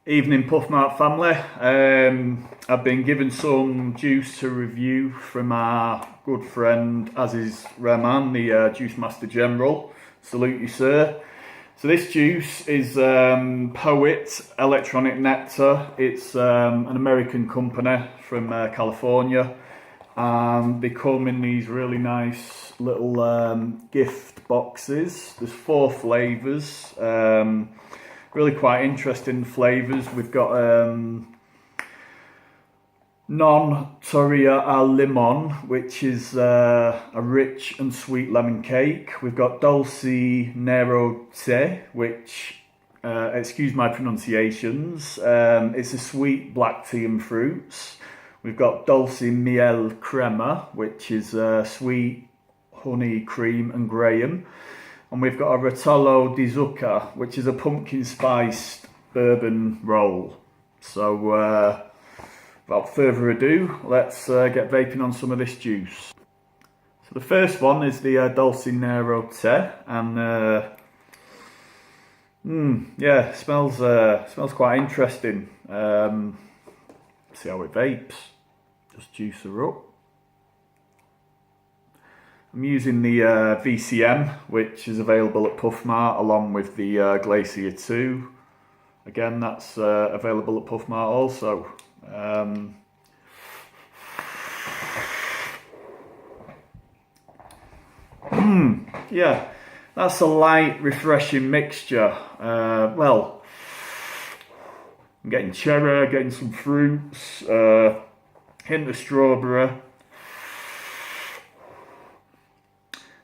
Evening Puff Mart family. I've been given some juice to review from our good friend Aziz Rahman, the Juice Master General. Salute you, sir. So this juice is P.O.E.T Electronic Nectar. It's an American company from California. They come in these really nice little gift boxes. There's 4 flavours. Really quite interesting flavours. We've got non-Toria al limon, which is a rich and sweet lemon cake. We've got dulce nero te, which, excuse my pronunciations, it's a sweet black tea and fruits. We've got dulce miel crema, which is sweet honey, cream and graham. And we've got a rotolo di zucca, which is a pumpkin spiced bourbon roll. So without further ado, let's get vaping on some of this juice. So the first one is the Dulce Nero Te, and yeah, smells quite interesting. See how it vapes. Just juice her up. I'm using the VCM, which is available at Puff Mart, along with the Glacier 2. Again, that's available at Puff Mart also. Yeah, that's a light, refreshing mixture. Well, I'm getting cherry, getting some fruits, hint of strawberry,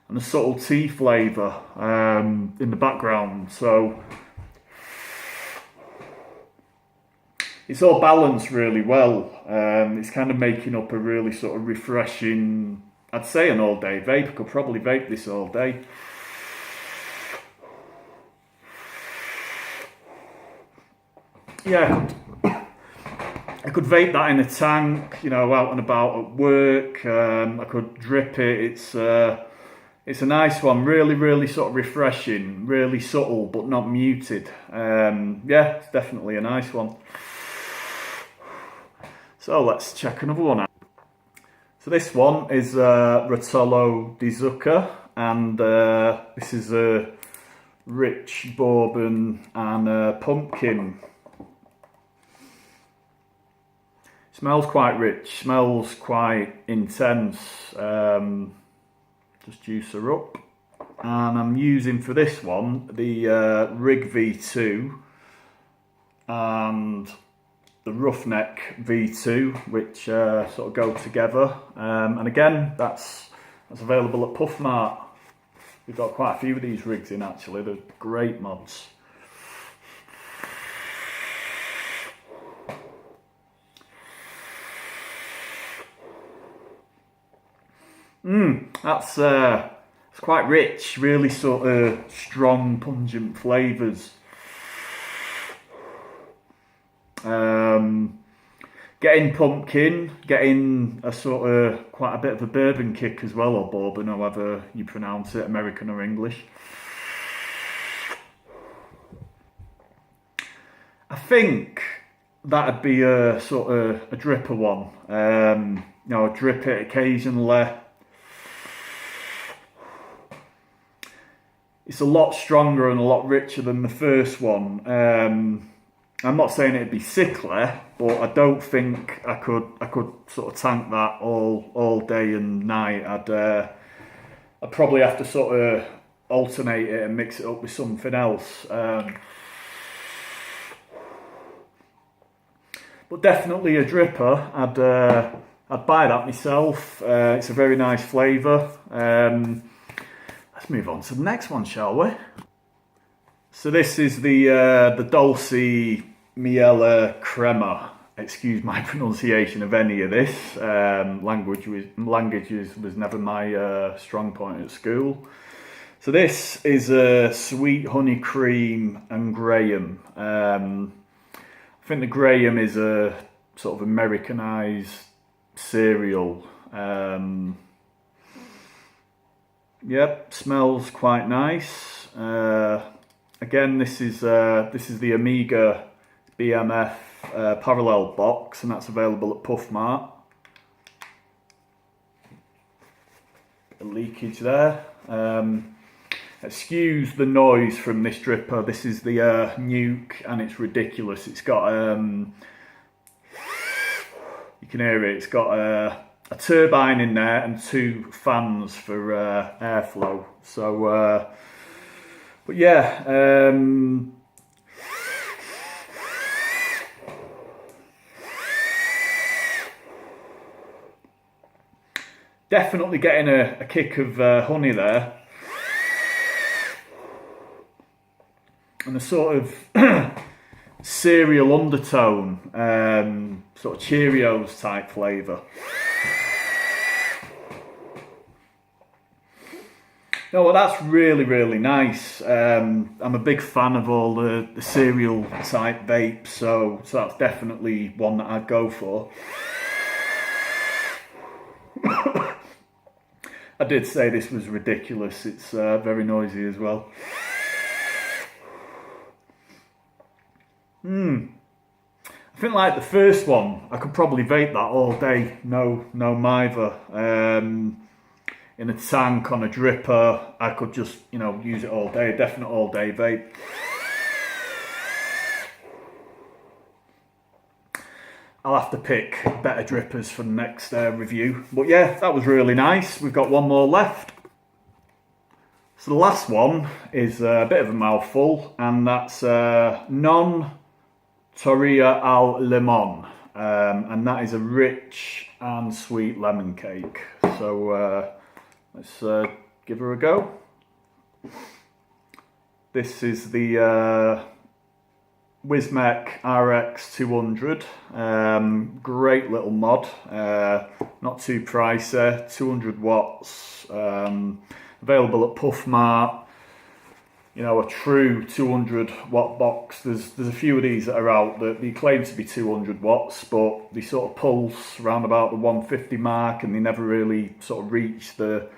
and a subtle tea flavour in the background. So it's all balanced really well. It's kind of making up a really sort of refreshing, I'd say an all day vape. I could probably vape this all day. Yeah, I could vape that in a tank, you know, out and about at work. I could drip it. It's a nice one, really sort of refreshing, really subtle but not muted. Yeah, it's definitely a nice one. So let's check another one out. So this one is Rotolo di Zucca, and this is a rich bourbon and pumpkin. Smells quite rich, smells quite intense. Just juice her up, and I'm using for this one the Rig V2 and the Roughneck V2, which sort of go together. And again, that's available at Puff Mart. We've got quite a few of these rigs in actually. They're great mods. It's quite rich, really sort of strong, pungent flavours. Getting pumpkin, getting a sort of quite a bit of a bourbon kick as well, or bourbon, however you pronounce it, American or English. I think that'd be a sort of a dripper one. You know, drip it occasionally. It's a lot stronger and a lot richer than the first one. I'm not saying it'd be sickly, but I don't think I could sort of tank that all day and night. I'd probably have to sort of alternate it and mix it up with something else. But definitely a dripper. I'd buy that myself. It's a very nice flavour. Let's move on to the next one, shall we? So this is the Dulce Miele Crema. Excuse my pronunciation of any of this. Languages was never my strong point at school. So this is a sweet honey cream and graham. I think the graham is a sort of Americanized cereal. Yep, smells quite nice. Again, this is the Amiga BMF parallel box, and that's available at P.O.E.T. Bit of leakage there. Excuse the noise from this dripper. This is the Nuke, and it's ridiculous. It's got you can hear it. It's got a turbine in there and 2 fans for airflow. So, but yeah. Definitely getting a kick of honey there. And a sort of cereal undertone, sort of Cheerios type flavour. No, well, that's really, really nice. I'm a big fan of all the cereal type vapes, so that's definitely one that I'd go for. I did say this was ridiculous. It's very noisy as well. I think like the first one, I could probably vape that all day. No mither. In a tank, on a dripper, I could just, use it all day. A definite all day vape. I'll have to pick better drippers for the next review. But yeah, that was really nice. We've got one more left. So the last one is a bit of a mouthful, and that's non Torilla al limon. And that is a rich and sweet lemon cake. So let's give her a go. This is the Wismec RX 200, great little mod, not too pricey, 200 watts, available at P.O.E.T. A true 200 watt box. There's a few of these that are out that they claim to be 200 watts, but they sort of pulse around about the 150 mark, and they never really sort of reach the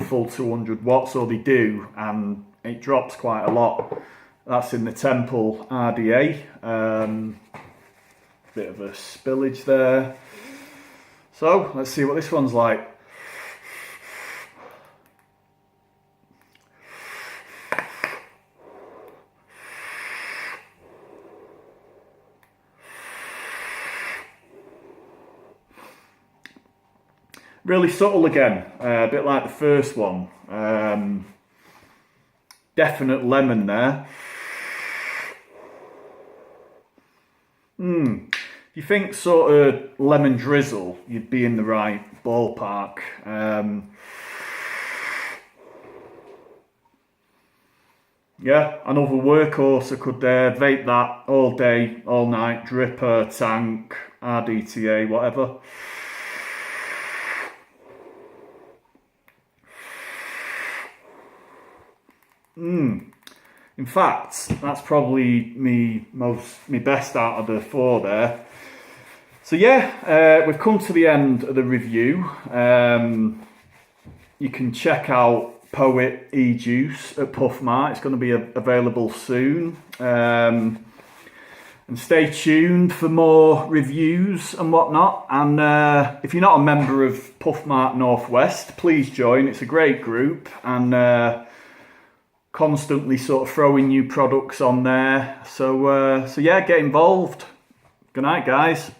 full 200 watts, or they do, and it drops quite a lot. That's in the Temple RDA. Bit of a spillage there. So let's see what this one's like. Really subtle again, a bit like the first one. Definite lemon there. If you think sort of lemon drizzle, you'd be in the right ballpark. Yeah, another workhorse. I could vape that all day, all night, dripper, tank, RDTA, whatever. In fact, that's probably me best out of the 4 there. So yeah, we've come to the end of the review. You can check out P.O.E.T ejuice at P.O.E.T. It's going to be available soon. And stay tuned for more reviews and whatnot. And if you're not a member of P.O.E.T Northwest, please join. It's a great group, and constantly sort of throwing new products on there. So yeah, get involved. Good night, guys.